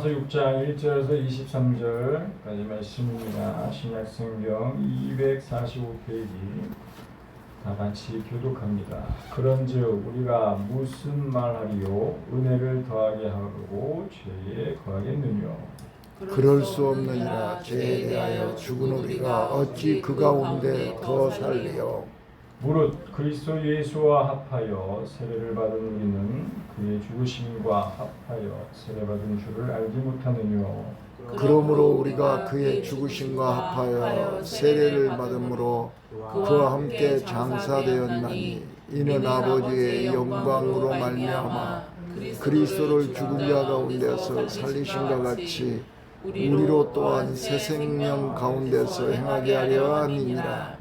6장 1절에서 23절까지 말씀입니다. 신약성경 245페이지 다 같이 교독합니다. 그런즉 우리가 무슨 말하리요? 은혜를 더하게 하고 죄에 거하겠느뇨? 그럴 수 없느니라. 죄에 대하여 죽은 우리가 어찌 그 가운데 더 살리요? 무릇 그리스도 예수와 합하여 세례를 받은 우리는 그의 죽으심과 합하여 세례받은 줄을 알지 못하느뇨? 그러므로 우리가 그의 죽으심과 합하여 세례를 받음으로 그와 함께 장사되었나니 이는 아버지의 영광으로 말미암아 그리스도를 죽은 자 가운데서 살리신과 같이 우리로 또한 새 생명 가운데서 행하게 하려 함이니라.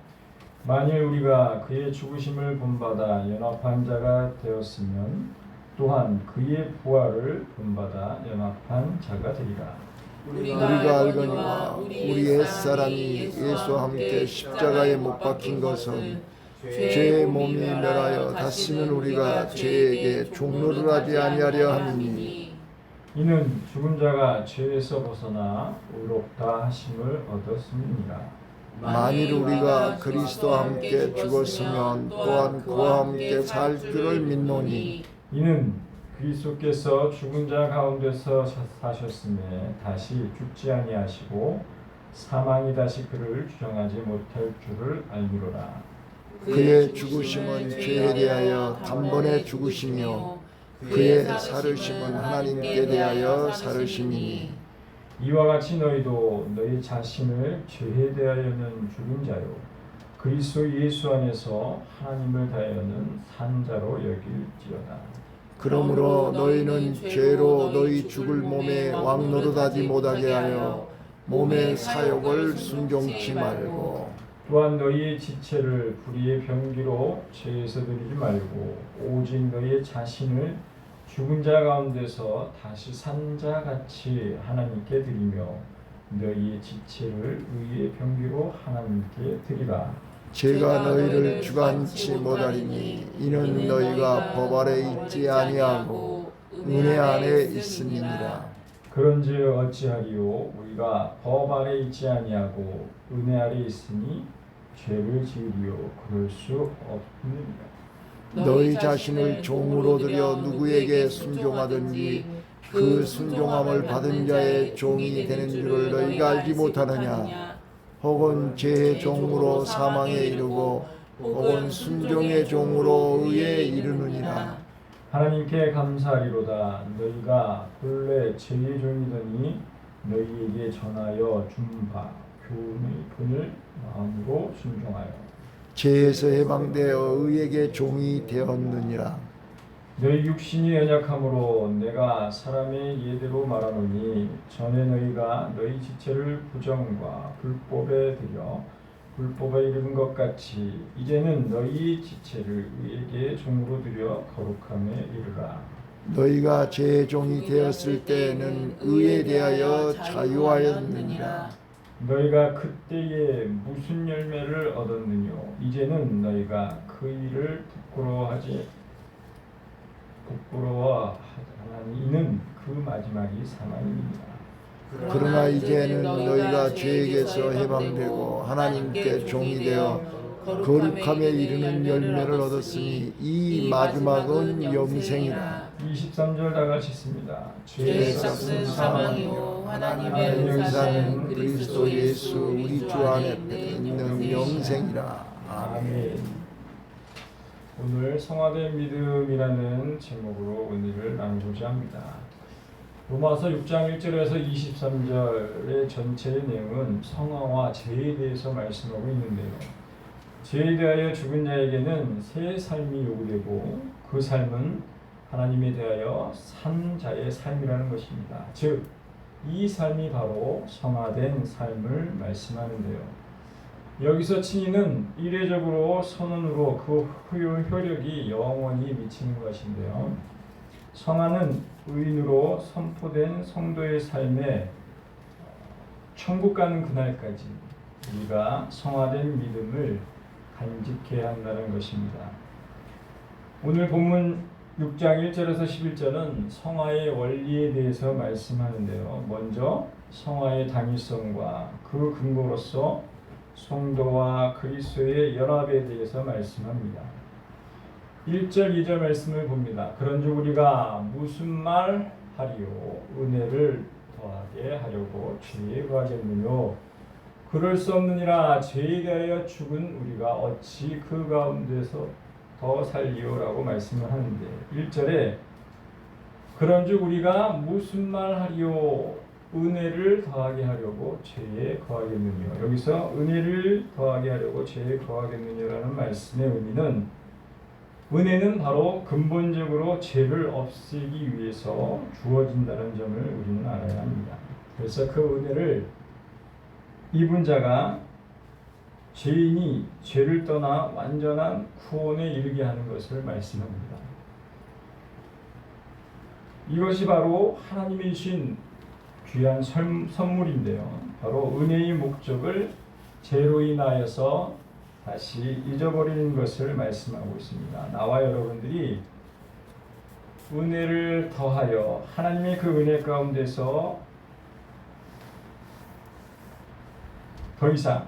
만일 우리가 그의 죽으심을 본받아 연합한 자가 되었으면 또한 그의 부활을 본받아 연합한 자가 되리라. 우리가 알거니와 우리 옛사람이 예수와 함께 십자가에 못 박힌 것은 죄의 몸이 멸하여 다시는 우리가 죄에게 종노를 하지 아니하려 함이니 이는 죽은 자가 죄에서 벗어나 의롭다 하심을 얻었음이니라. 만일 우리가 그리스도와 함께 죽었으면 또한 그와 함께 살 줄을 믿노니 이는 그리스도께서 죽은 자 가운데서 사셨음에 다시 죽지 아니하시고 사망이 다시 그를 주장하지 못할 줄을 알미로라. 그의 죽으심은 죄에 대하여 단번에 죽으심이요 그의 살으심은 하나님께 대하여 살으심이니 이와 같이 너희도 너희 자신을 죄에 대하여는 죽은 자요 그리스도 예수 안에서 하나님을 다하여는 산 자로 여길지어다. 그러므로 너희는 죄로 너희 죽을 몸에 왕노릇하지 못하게 하여 몸의 사욕을 순종치 말고 또한 너희의 지체를 불의의 병기로 죄에서 드리지 말고 오직 너희의 자신을 죽은 자 가운데서 다시 산 자 같이 하나님께 드리며 너희의 지체를 의의 병기로 하나님께 드리라. 죄가 너희를 주관치 못하리니 이는 너희가 법 아래 있지 아니하고 은혜 안에 있음이니라. 그런즉 어찌하리요? 우리가 법 아래 있지 아니하고 은혜 아래 있으니 죄를 지으리요? 그럴 수 없느니라. 너희 자신을 종으로 들여 누구에게 순종하든지 그 순종함을 받은 자의 종이 되는 줄을 너희가 알지 못하느냐? 혹은 죄의 종으로 사망에 이르고 혹은 순종의 종으로 의에 이르느니라. 하나님께 감사하리로다. 너희가 본래 죄의 종이더니 너희에게 전하여 준 바 교훈을 마음으로 순종하여 죄에서 해방되어 의에게 종이 되었느니라. 너희 육신이 연약함으로 내가 사람의 예대로 말하노니 전에 너희가 너희 지체를 부정과 불법에 들여 불법에 이르는 것 같이 이제는 너희 지체를 의에게 종으로 들여 거룩함에 이르라. 너희가 죄의 종이 되었을 때에는 의에 대하여 자유하였느니라. 너희가 그때에 무슨 열매를 얻었느뇨? 이제는 너희가 그 일을 부끄러워하니 이는 그 마지막이 사망입니다. 그러나 이제는 너희가 죄에게서 해방되고 하나님께 종이 되어 거룩함에 이르는 열매를 얻었으니 이 마지막은 영생이라. 23절 다 같이 있습니다. 죄의 값은 사망이요 하나님의 영사는 그리스도 예수 우리 주 안에 있는 영생이라. 아멘. 오늘 성화된 믿음이라는 제목으로 은혜를 나누고자 합니다. 로마서 6장 1절에서 23절의 전체의 내용은 성화와 죄에 대해서 말씀하고 있는데요. 죄에 대하여 죽은 자에게는 새 삶이 요구되고 그 삶은 하나님에 대하여 산 자의 삶이라는 것입니다. 즉, 이 삶이 바로 성화된 삶을 말씀하는데요. 여기서 칭의는 이례적으로 선언으로 그 효력이 영원히 미치는 것인데요. 성화는 의인으로 선포된 성도의 삶에 천국 가는 그날까지 우리가 성화된 믿음을 간직해야 한다는 것입니다. 오늘 본문 6장 1절에서 11절은 성화의 원리에 대해서 말씀하는데요. 먼저 성화의 당위성과 그 근거로서 성도와 그리스도의 연합에 대해서 말씀합니다. 1절 2절 말씀을 봅니다. 그런즉 우리가 무슨 말 하리요 은혜를 더하게 하려고 죄에 구하겠느뇨 그럴 수 없느니라 죄에 대하여 죽은 우리가 어찌 그 가운데서 더 살리오라고 말씀을 하는데 1절에 그런즉 우리가 무슨 말 하리요 은혜를 더하게 하려고 죄에 거하겠느뇨. 여기서 은혜를 더하게 하려고 죄에 거하겠느냐라는 말씀의 의미는 은혜는 바로 근본적으로 죄를 없애기 위해서 주어진다는 점을 우리는 알아야 합니다. 그래서 그 은혜를 입은 자가 죄인이 죄를 떠나 완전한 구원에 이르게 하는 것을 말씀합니다. 이것이 바로 하나님이 주신 귀한 선물인데요. 바로 은혜의 목적을 죄로 인하여서 다시 잊어버리는 것을 말씀하고 있습니다. 나와 여러분들이 은혜를 더하여 하나님의 그 은혜 가운데서 더 이상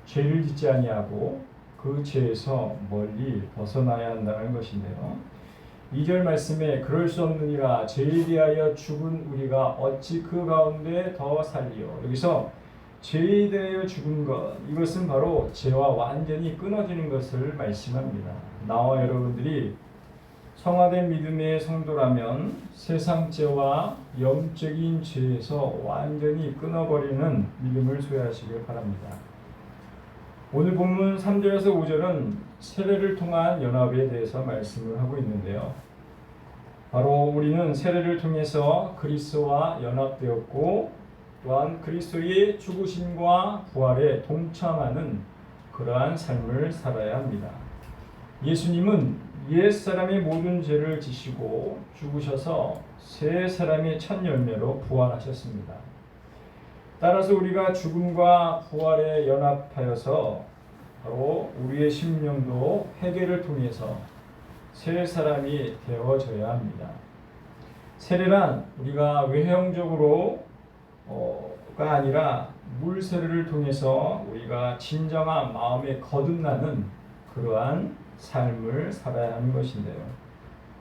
죄를 짓지 아니하고 그 죄에서 멀리 벗어나야 한다는 것인데요. 2절 말씀에 그럴 수 없느니라 죄에 대하여 죽은 우리가 어찌 그 가운데 더 살리요. 여기서 죄에 대하여 죽은 것 이것은 바로 죄와 완전히 끊어지는 것을 말씀합니다. 나와 여러분들이 성화된 믿음의 성도라면 세상 죄와 영적인 죄에서 완전히 끊어버리는 믿음을 소유하시길 바랍니다. 오늘 본문 3절에서 5절은 세례를 통한 연합에 대해서 말씀을 하고 있는데요. 바로 우리는 세례를 통해서 그리스도와 연합되었고 또한 그리스도의 죽으심과 부활에 동참하는 그러한 삶을 살아야 합니다. 예수님은 옛사람의 모든 죄를 지시고 죽으셔서 새 사람의 첫 열매로 부활하셨습니다. 따라서 우리가 죽음과 부활에 연합하여서 바로 우리의 심령도 회개를 통해서 새 사람이 되어져야 합니다. 세례란 우리가 외형적으로가 아니라 물 세례를 통해서 우리가 진정한 마음에 거듭나는 그러한 삶을 살아야 하는 것인데요.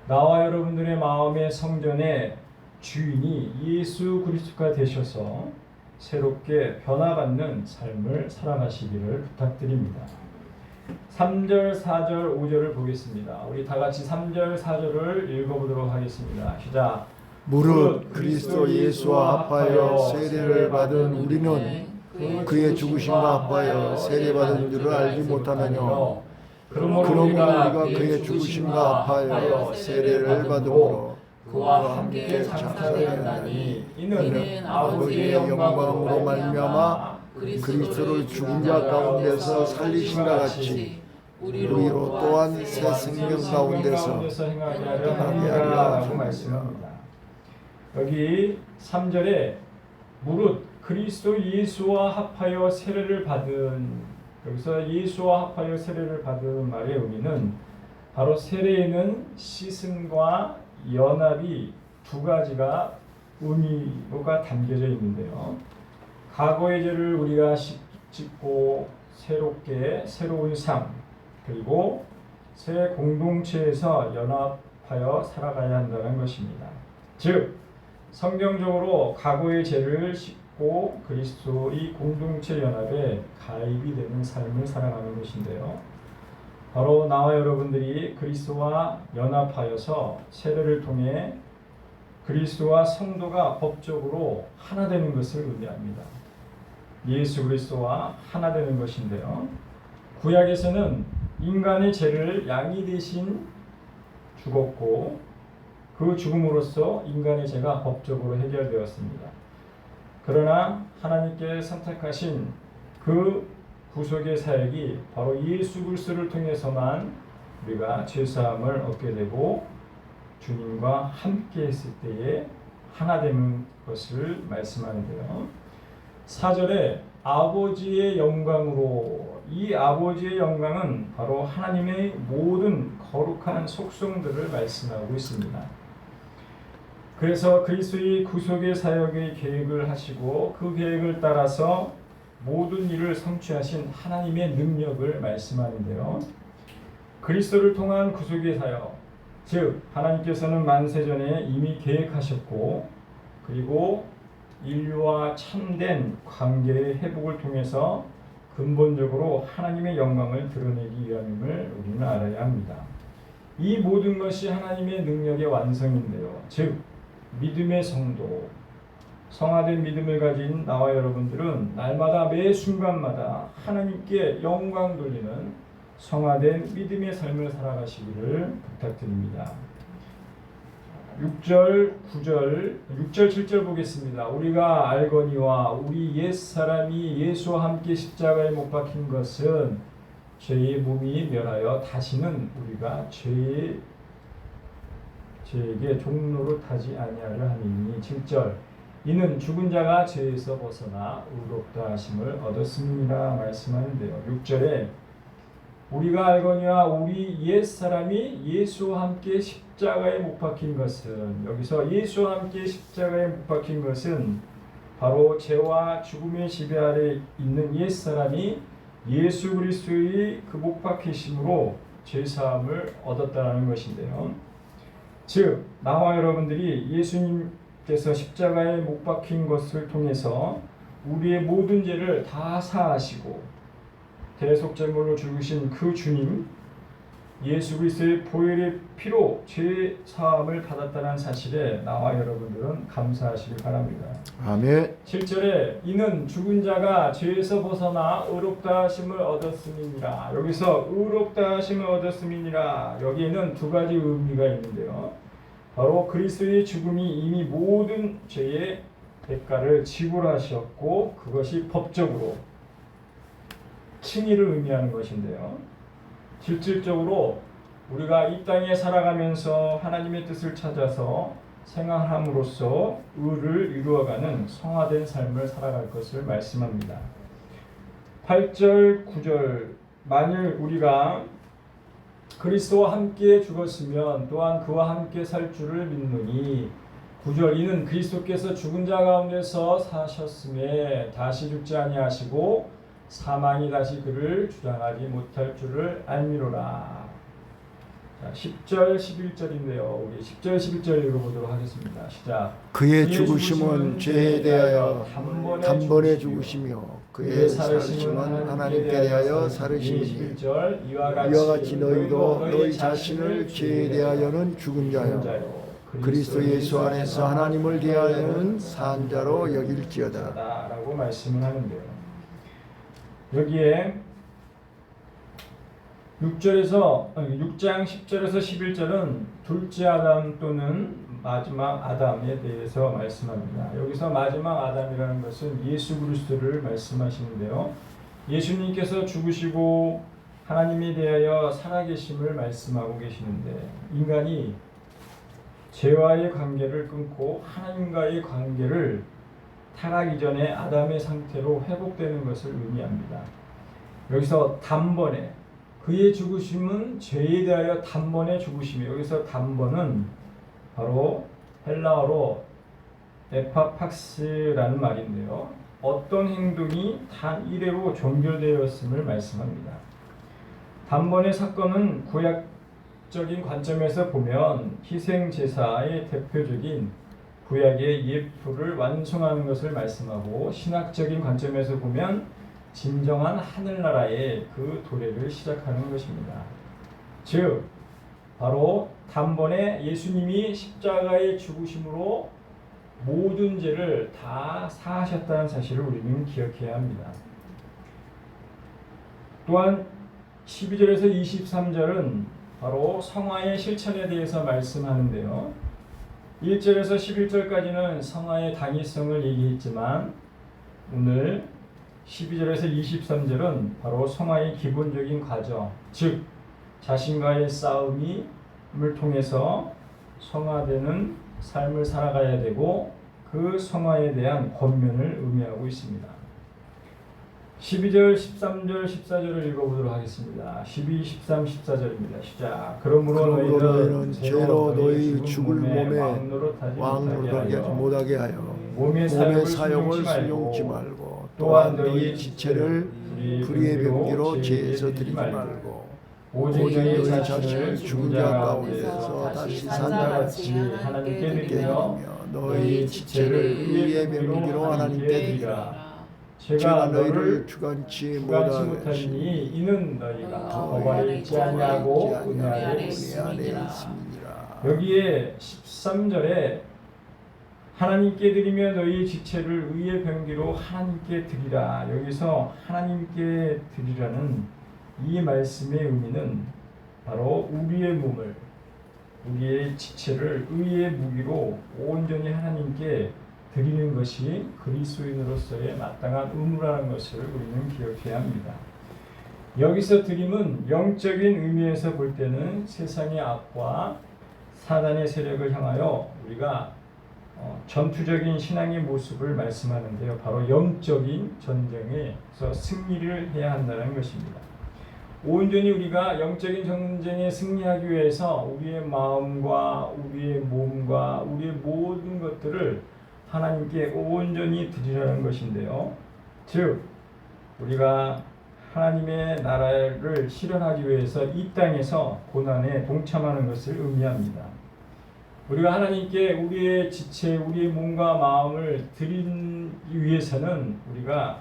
나와 여러분들의 마음의 성전의 주인이 예수 그리스도가 되셔서 새롭게 변화받는 삶을 살아가시기를 부탁드립니다. 3절, 4절, 5절을 보겠습니다. 우리 다 같이 3절, 4절을 읽어보도록 하겠습니다. 시작. 무릇 그리스도 예수와 합하여 세례를 받은 우리는 그의 죽으심과 합하여 세례받은 줄을 알지 못하느뇨. 그러므로 우리가 그의 죽으심과 합하여 세례를 받음으로 그와 함께 장사되었나니 이는 아버지의 영광으로 말미암아 그리스도를 죽은 자 가운데서 살리신과 같이 우리로 또한 새 생명 가운데서 행하게 하리라고 말씀합니다. 여기 3절에 무릇 그리스도 예수와 합하여 세례를 받은 여기서 예수와 합하여 세례를 받은 말의 의미는 바로 세례에는 씻음과 연합이 두 가지가 의미가 담겨져 있는데요. 과거의 죄를 우리가 씻고 새롭게 새로운 삶 그리고 새 공동체에서 연합하여 살아가야 한다는 것입니다. 즉 성경적으로 과거의 죄를 씻고 그리스도의 공동체 연합에 가입이 되는 삶을 살아가는 것인데요. 바로 나와 여러분들이 그리스도와 연합하여서 세례를 통해 그리스도와 성도가 법적으로 하나 되는 것을 의미합니다. 예수 그리스도와 하나 되는 것인데요. 구약에서는 인간의 죄를 양이 대신 죽었고 그 죽음으로써 인간의 죄가 법적으로 해결되었습니다. 그러나 하나님께 선택하신 그 구속의 사역이 바로 예수 그리스도를 통해서만 우리가 죄사함을 얻게 되고 주님과 함께 했을 때에 하나 되는 것을 말씀하는데요. 4절에 아버지의 영광으로 이 아버지의 영광은 바로 하나님의 모든 거룩한 속성들을 말씀하고 있습니다. 그래서 그리스도의 구속의 사역의 계획을 하시고 그 계획을 따라서 모든 일을 성취하신 하나님의 능력을 말씀하는데요. 그리스도를 통한 구속의 사역, 즉 하나님께서는 만세전에 이미 계획하셨고 그리고 인류와 참된 관계의 회복을 통해서 근본적으로 하나님의 영광을 드러내기 위함임을 우리는 알아야 합니다. 이 모든 것이 하나님의 능력의 완성인데요. 즉 믿음의 성도, 성화된 믿음을 가진 나와 여러분들은 날마다 매 순간마다 하나님께 영광 돌리는 성화된 믿음의 삶을 살아가시기를 부탁드립니다. 6절, 9절, 6절, 7절 보겠습니다. 우리가 알거니와 우리 옛사람이 예수와 함께 십자가에 못 박힌 것은 죄의 몸이 멸하여 다시는 우리가 죄에게 종로로 타지 아니하려 하니니. 7절, 이는 죽은 자가 죄에서 벗어나 의롭다 하심을 얻었음이라 말씀하는데요. 6절에 우리가 알거니와 우리 옛사람이 예수와 함께 십자가에 못 박힌 것은, 여기서 예수와 함께 십자가에 못 박힌 것은 바로 죄와 죽음의 지배 아래 있는 옛사람이 예수 그리스도의 그 못 박히심으로 죄사함을 얻었다는 것인데요. 즉 나와 여러분들이 예수님께서 십자가에 못 박힌 것을 통해서 우리의 모든 죄를 다 사하시고 대속제물로 죽으신 그 주님 예수 그리스도의 보혈의 피로 죄 사함을 받았다는 사실에 나와 여러분들은 감사하시길 바랍니다. 아멘. 7절에 이는 죽은 자가 죄에서 벗어나 의롭다 하심을 얻었음이니라. 여기서 의롭다 하심을 얻었음이니라. 여기에는 두 가지 의미가 있는데요. 바로 그리스도의 죽음이 이미 모든 죄의 대가를 지불하셨고 그것이 법적으로 칭의를 의미하는 것인데요. 실질적으로 우리가 이 땅에 살아가면서 하나님의 뜻을 찾아서 생활함으로써 의를 이루어가는 성화된 삶을 살아갈 것을 말씀합니다. 8절, 9절 만일 우리가 그리스도와 함께 죽었으면 또한 그와 함께 살 줄을 믿노니. 9절 이는 그리스도께서 죽은 자 가운데서 사셨음에 다시 죽지 아니하시고 사망이 다시 그를 주장하지 못할 줄을 알미로라. 자, 10절, 11절인데요. 우리 10절, 11절 읽어보도록 하겠습니다. 시작. 그의 죽으심은 죄에 대하여 단번에 죽으시며 그의 살으심은 하나님께 대하여 살으심이니. 11절 이와 같이 너희도 너희 자신을 죄에 대하여는 죽은 자요 그리스도 예수 안에서 하나님을 대하여는 산 자로 여길지어다 라고 말씀을 하는데요. 여기에 6장 10절에서 11절은 둘째 아담 또는 마지막 아담에 대해서 말씀합니다. 여기서 마지막 아담이라는 것은 예수 그리스도를 말씀하시는데요. 예수님께서 죽으시고 하나님에 대하여 살아계심을 말씀하고 계시는데 인간이 죄와의 관계를 끊고 하나님과의 관계를 타락 이전의 아담의 상태로 회복되는 것을 의미합니다. 여기서 단번에 그의 죽으심은 죄에 대하여 단번에 죽으심이, 여기서 단번은 바로 헬라어로 에파팍스라는 말인데요. 어떤 행동이 단 이래로 종결되었음을 말씀합니다. 단번의 사건은 구약적인 관점에서 보면 희생제사의 대표적인 구약의 예표를 완성하는 것을 말씀하고 신학적인 관점에서 보면 진정한 하늘나라의 그 도래를 시작하는 것입니다. 즉 바로 단번에 예수님이 십자가에 죽으심으로 모든 죄를 다 사하셨다는 사실을 우리는 기억해야 합니다. 또한 12절에서 23절은 바로 성화의 실천에 대해서 말씀하는데요. 1절에서 11절까지는 성화의 당위성을 얘기했지만 오늘 12절에서 23절은 바로 성화의 기본적인 과정, 즉 자신과의 싸움을 통해서 성화되는 삶을 살아가야 되고 그 성화에 대한 권면을 의미하고 있습니다. 12절, 13절, 14절을 읽어보도록 하겠습니다. 12, 13, 14절입니다. 시작. 그러므로 너희는 죄로 너희 죽을 몸에 왕노릇하지 왕노릇하게 못하게 하여 몸의 사욕을 순종치 말고 또한 너희 지체를 불의의 병기로 죄에서 드리지 말고 오직 너희 자신을 죽은 자 가운데서 다시 산 자같이 하나님께 드리며 너희 지체를 의의 병기로 하나님께 드리라. 제가 너희를 주관치 못하니 이는 너희가 법 아래 있지 아니하고 은혜 아래 있음이니라. 여기에 13절에 하나님께 드리며 너희 지체를 의의 병기로 하나님께 드리라. 여기서 하나님께 드리라는 이 말씀의 의미는 바로 우리의 몸을, 우리의 지체를 의의 무기로 온전히 하나님께 드리는 것이 그리스도인으로서의 마땅한 의무라는 것을 우리는 기억해야 합니다. 여기서 드림은 영적인 의미에서 볼 때는 세상의 악과 사단의 세력을 향하여 우리가 전투적인 신앙의 모습을 말씀하는데요. 바로 영적인 전쟁에서 승리를 해야 한다는 것입니다. 온전히 우리가 영적인 전쟁에 승리하기 위해서 우리의 마음과 우리의 몸과 우리의 모든 것들을 하나님께 온전히 드리라는 것인데요. 즉 우리가 하나님의 나라를 실현하기 위해서 이 땅에서 고난에 동참하는 것을 의미합니다. 우리가 하나님께 우리의 지체, 우리의 몸과 마음을 드리기 위해서는 우리가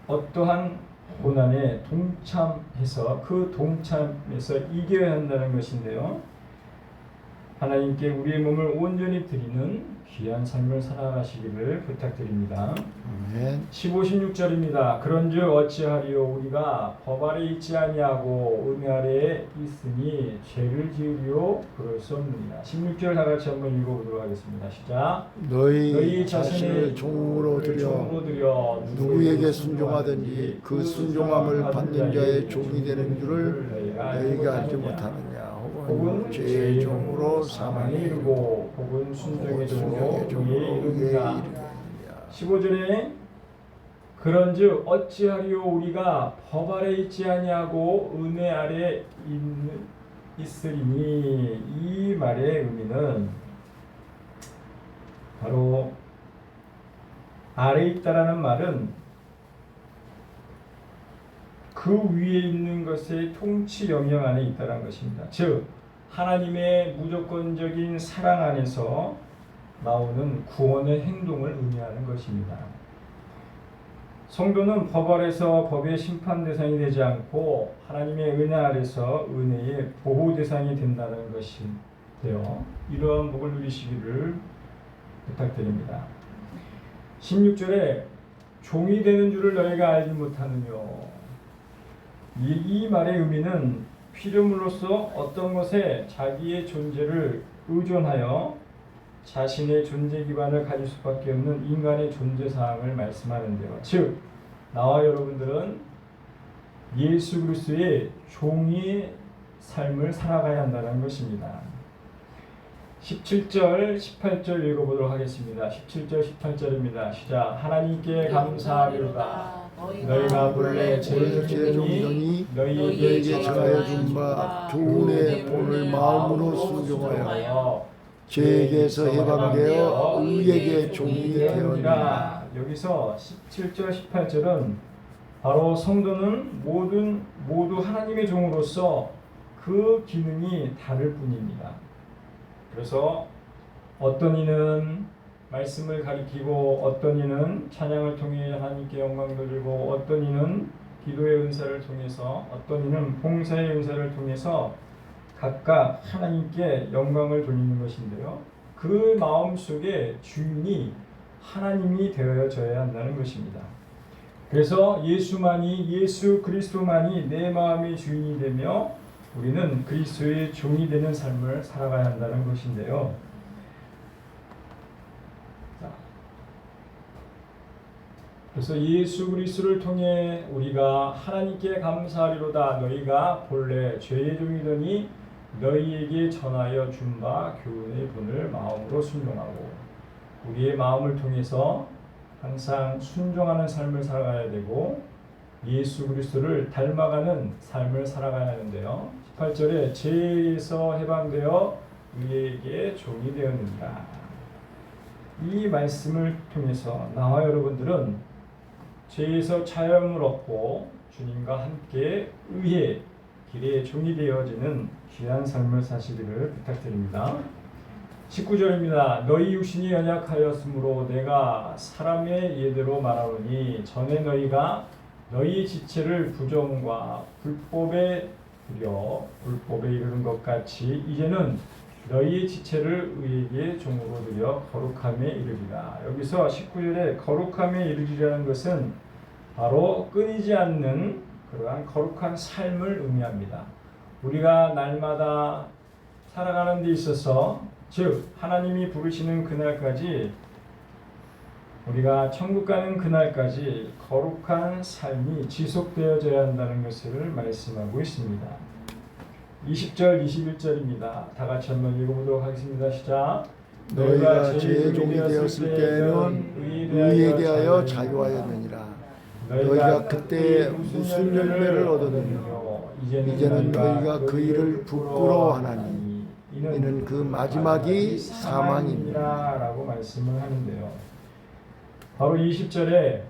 어떠한 고난에 동참해서 그 동참에서 이겨야 한다는 것인데요. 하나님께 우리의 몸을 온전히 드리는 귀한 삶을 살아가시기를 부탁드립니다. 아멘. 15, 16절입니다. 그런즉 어찌하리요 우리가 법 아래 있지 아니하고 은혜 아래에 있으니 죄를 지으리요 그럴 수 없느니라. 16절 다 같이 한번 읽어보도록 하겠습니다. 시작. 너희 자신을 종으로 드려 누구에게 순종하든지 그 순종함을 받는 자의 종이 되는 줄을 너희가 알지 못하느냐. 혹은 죄의 종으로 사망에 이르고 혹은 순종의 종으로 의에 이르느냐. 15절에 그런즉 어찌하리요 우리가 법 아래 있지 아니하고 은혜 아래 있으리니. 이 말의 의미는 바로 아래 있다라는 말은 그 위에 있는 것의 통치 영역 안에 있다는 것입니다. 즉 하나님의 무조건적인 사랑 안에서 나오는 구원의 행동을 의미하는 것입니다. 성도는 법 아래서 법의 심판 대상이 되지 않고 하나님의 은혜 아래서 은혜의 보호 대상이 된다는 것인데요. 이러한 복을 누리시기를 부탁드립니다. 16절에 종이 되는 줄을 너희가 알지 못하느뇨. 이 말의 의미는 피조물로서 어떤 것에 자기의 존재를 의존하여 자신의 존재 기반을 가질 수밖에 없는 인간의 존재 사항을 말씀하는데요. 즉 나와 여러분들은 예수 그리스도의 종의 삶을 살아가야 한다는 것입니다. 17절, 18절 읽어보도록 하겠습니다. 17절, 18절입니다. 시작. 하나님께 감사하리로다. 너희가 본래 죄의 종이더니 너희에게 전하여 준 바 교훈의 본을 마음으로 순종하여 죄에게서 해방되어 의에게 종이 되었느니라. 여기서 17절, 18절은 바로 성도는 모두 하나님의 종으로서 그 기능이 다를 뿐입니다. 그래서 어떤 이는 말씀을 가리키고 어떤 이는 찬양을 통해 하나님께 영광 돌리고 어떤 이는 기도의 은사를 통해서 어떤 이는 봉사의 은사를 통해서 각각 하나님께 영광을 돌리는 것인데요. 그 마음속에 주인이 하나님이 되어져야 한다는 것입니다. 그래서 예수 그리스도만이 내 마음의 주인이 되며 우리는 그리스도의 종이 되는 삶을 살아가야 한다는 것인데요. 그래서 예수 그리스도를 통해 우리가 하나님께 감사하리로다. 너희가 본래 죄의 종이더니 너희에게 전하여 준 바 교훈의 본을 마음으로 순종하고 우리의 마음을 통해서 항상 순종하는 삶을 살아가야 되고 예수 그리스도를 닮아가는 삶을 살아가야 하는데요. 18절에 죄에서 해방되어 의에게 종이 되었느니라. 이 말씀을 통해서 나와 여러분들은 죄에서 자유함을 얻고 주님과 함께 의의 길의 종이 되어지는 귀한 삶을 사시기를 부탁드립니다. 19절입니다. 너희 육신이 연약하였으므로 내가 사람의 예대로 말하노니 전에 너희가 너희 지체를 부정과 불법에 들여 불법에 이르는 것 같이 이제는 너희 지체를 의에게 종으로 들여 거룩함에 이르리라. 여기서 19절에 거룩함에 이르리라는 것은 바로 끊이지 않는 그러한 거룩한 삶을 의미합니다. 우리가 날마다 살아가는 데 있어서 즉 하나님이 부르시는 그날까지 우리가 천국 가는 그날까지 거룩한 삶이 지속되어져야 한다는 것을 말씀하고 있습니다. 20절 21절입니다. 다 같이 한번 읽어보도록 하겠습니다. 시작. 너희가 죄의 종이 되었을 때에는 의에 대하여 자유하였느니라. 너희가 그때 무슨 열매를 얻었느냐. 이제는 너희가 그 일을 부끄러워하나니 이는 그 마지막이 사망입니다. 라고 말씀을 하는데요. 바로 20절에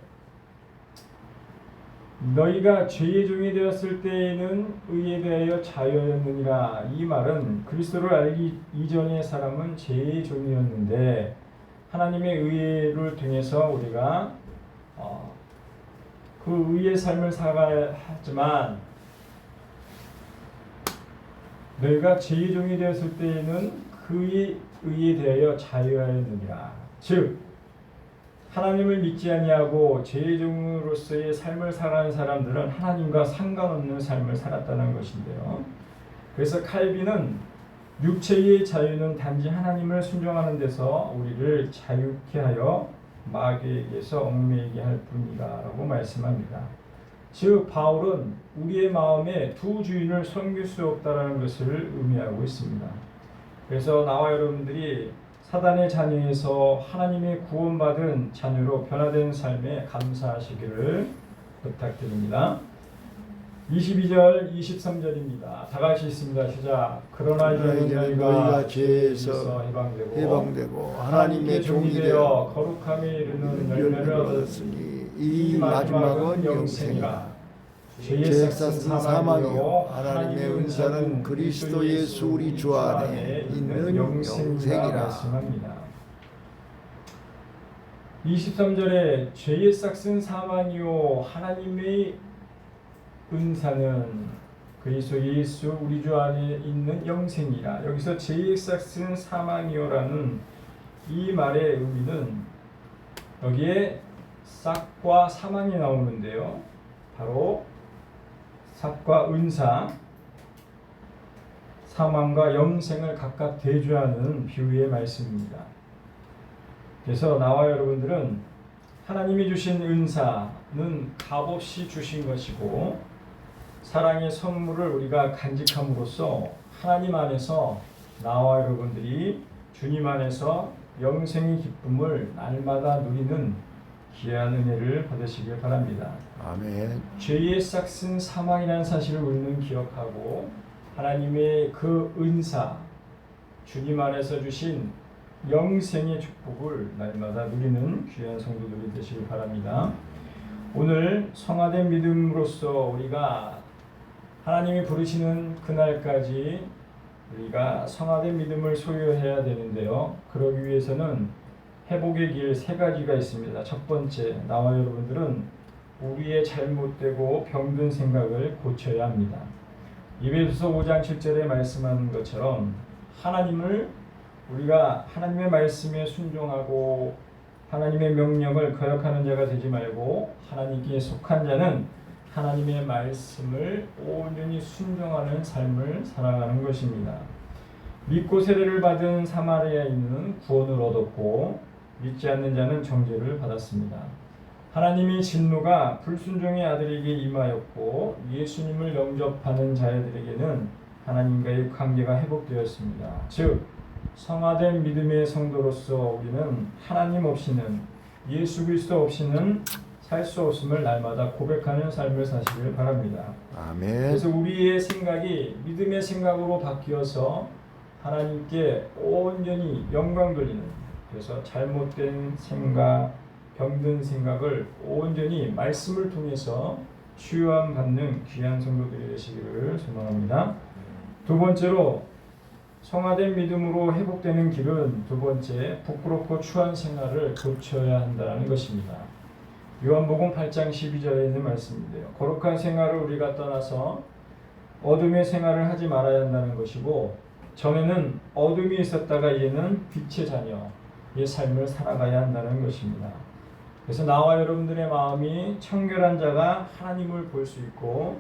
너희가 죄의 종이 되었을 때에는 의에 대하여 자유하였느니라. 이 말은 그리스도를 알기 이전의 사람은 죄의 종이었는데 하나님의 의를 통해서 우리가 그 의의 삶을 살아야 하지만 너희가 죄의 종이 되었을 때에는 그 의에 대하여 자유하였느니라. 즉 하나님을 믿지 아니하고 죄의 종으로서의 삶을 살아가는 사람들은 하나님과 상관없는 삶을 살았다는 것인데요. 그래서 칼빈은 육체의 자유는 단지 하나님을 순종하는 데서 우리를 자유케 하여 마귀에게서 얽매이게 할 뿐이다라고 말씀합니다. 즉 바울은 우리의 마음에 두 주인을 섬길 수 없다라는 것을 의미하고 있습니다. 그래서 나와 여러분들이 사단의 자녀에서 하나님의 구원받은 자녀로 변화된 삶에 감사하시기를 부탁드립니다. 22절 23절입니다. 다 같이 있습니다. 시작. 그러나 이제는 너희가 죄에서 해방되고 하나님의 종이 되어 거룩함에 이르는 열매를 얻었으니 이 마지막은 영생이라. 죄의 삭은 사망이요 하나님의 은사는 그리스도 예수 우리 주 안에 있는 영생이라. 23절에 죄의 삭은 사망이요 하나님의 은사는 그리스도 예수 우리 주 안에 있는 영생이라. 여기서 죄의 삭은 사망이요라는 이 말의 의미는 여기에 삭과 사망이 나오는데요. 바로 삭과 은사, 사망과 영생을 각각 대조하는 비유의 말씀입니다. 그래서 나와 여러분들은 하나님이 주신 은사는 값없이 주신 것이고 사랑의 선물을 우리가 간직함으로써 하나님 안에서 나와 여러분들이 주님 안에서 영생의 기쁨을 날마다 누리는 귀한 은혜를 받으시길 바랍니다. 아멘. 죄의 삭은 사망이라는 사실을 우리는 기억하고 하나님의 그 은사, 주님 안에서 주신 영생의 축복을 날마다 누리는 귀한 성도들이 되시길 바랍니다. 오늘 성화된 믿음으로써 우리가 하나님이 부르시는 그날까지 우리가 성화된 믿음을 소유해야 되는데요. 그러기 위해서는 회복의 길 세 가지가 있습니다. 첫 번째, 나와 여러분들은 우리의 잘못되고 병든 생각을 고쳐야 합니다. 에베소서 5장 7절에 말씀하는 것처럼 우리가 하나님의 말씀에 순종하고 하나님의 명령을 거역하는 자가 되지 말고 하나님께 속한 자는 하나님의 말씀을 온전히 순종하는 삶을 살아가는 것입니다. 믿고 세례를 받은 사마리아인은 구원을 얻었고 믿지 않는 자는 정죄를 받았습니다. 하나님의 진노가 불순종의 아들에게 임하였고 예수님을 영접하는 자들에게는 하나님과의 관계가 회복되었습니다. 즉 성화된 믿음의 성도로서 우리는 하나님 없이는 예수 그리스도 없이는 살 수 없음을 날마다 고백하는 삶을 사시길 바랍니다. 아멘. 그래서 우리의 생각이 믿음의 생각으로 바뀌어서 하나님께 온전히 영광 돌리는, 그래서 잘못된 생각, 병든 생각을 온전히 말씀을 통해서 치유함 받는 귀한 성도들이 되시기를 소망합니다. 두 번째로 성화된 믿음으로 회복되는 길은 두 번째, 부끄럽고 추한 생활을 고쳐야 한다는 것입니다. 요한복음 8장 12절에 있는 말씀인데요. 거룩한 생활을 우리가 떠나서 어둠의 생활을 하지 말아야 한다는 것이고, 전에는 어둠이 있었다가 이제는 빛의 자녀의 삶을 살아가야 한다는 것입니다. 그래서 나와 여러분들의 마음이 청결한 자가 하나님을 볼 수 있고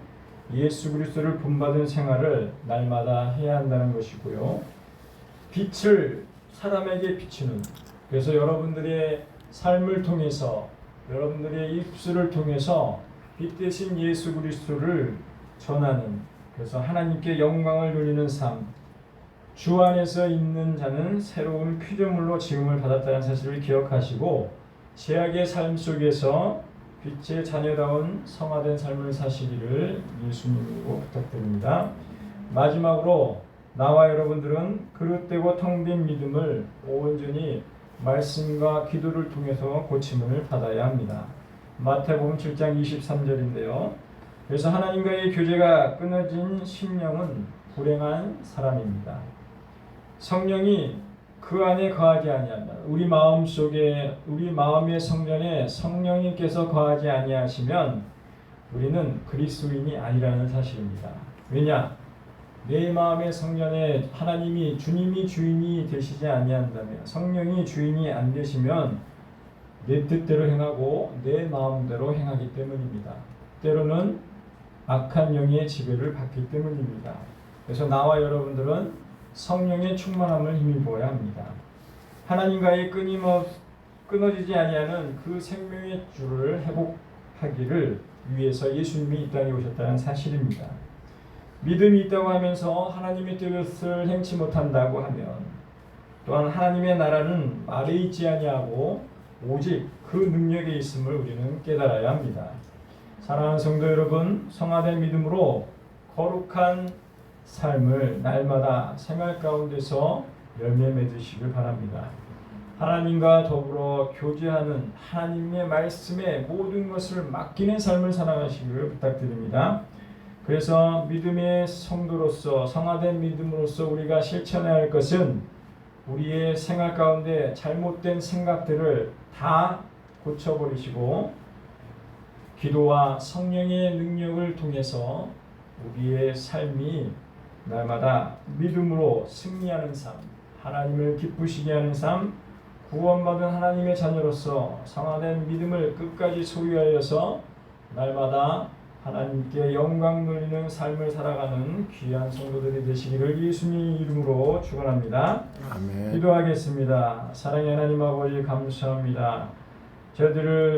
예수 그리스도를 본받은 생활을 날마다 해야 한다는 것이고요. 빛을 사람에게 비추는, 그래서 여러분들의 삶을 통해서, 여러분들의 입술을 통해서 빛 대신 예수 그리스도를 전하는, 그래서 하나님께 영광을 돌리는 삶, 주 안에서 있는 자는 새로운 피조물로 지음을 받았다는 사실을 기억하시고 죄악의 삶 속에서 빛의 자녀다운 성화된 삶을 사시기를 예수님으로 부탁드립니다. 마지막으로 나와 여러분들은 그릇되고 텅 빈 믿음을 온전히 말씀과 기도를 통해서 고침을 받아야 합니다. 마태복음 7장 23절인데요. 그래서 하나님과의 교제가 끊어진 심령은 불행한 사람입니다. 성령이 그 안에 거하지 아니한다. 우리 마음 속에, 우리 마음의 성전에 성령님께서 거하지 아니하시면 우리는 그리스도인이 아니라는 사실입니다. 왜냐? 내 마음의 성전에 하나님이, 주님이 주인이 되시지 아니한다면, 성령이 주인이 안 되시면 내 뜻대로 행하고 내 마음대로 행하기 때문입니다. 때로는 악한 영의 지배를 받기 때문입니다. 그래서 나와 여러분들은 성령의 충만함을 힘입어야 합니다. 하나님과의 끊어지지 아니하는 그 생명의 줄을 회복하기를 위해서 예수님이 이 땅에 오셨다는 사실입니다. 믿음이 있다고 하면서 하나님의 뜻을 행치 못한다고 하면, 또한 하나님의 나라는 말에 있지 아니하고 오직 그 능력에 있음을 우리는 깨달아야 합니다. 사랑하는 성도 여러분, 성화된 믿음으로 거룩한 삶을 날마다 생활 가운데서 열매 맺으시길 바랍니다. 하나님과 더불어 교제하는 하나님의 말씀에 모든 것을 맡기는 삶을 살아가시기를 부탁드립니다. 그래서 믿음의 성도로서, 성화된 믿음으로서 우리가 실천해야 할 것은 우리의 생활 가운데 잘못된 생각들을 다 고쳐버리시고 기도와 성령의 능력을 통해서 우리의 삶이 날마다 믿음으로 승리하는 삶, 하나님을 기쁘시게 하는 삶, 구원받은 하나님의 자녀로서 성화된 믿음을 끝까지 소유하여서 날마다 하나님께 영광 돌리는 삶을 살아가는 귀한 성도들이 되시기를 예수님 이름으로 축원합니다. 아멘. 기도하겠습니다. 사랑의 하나님 아버지 감사합니다. 저희들을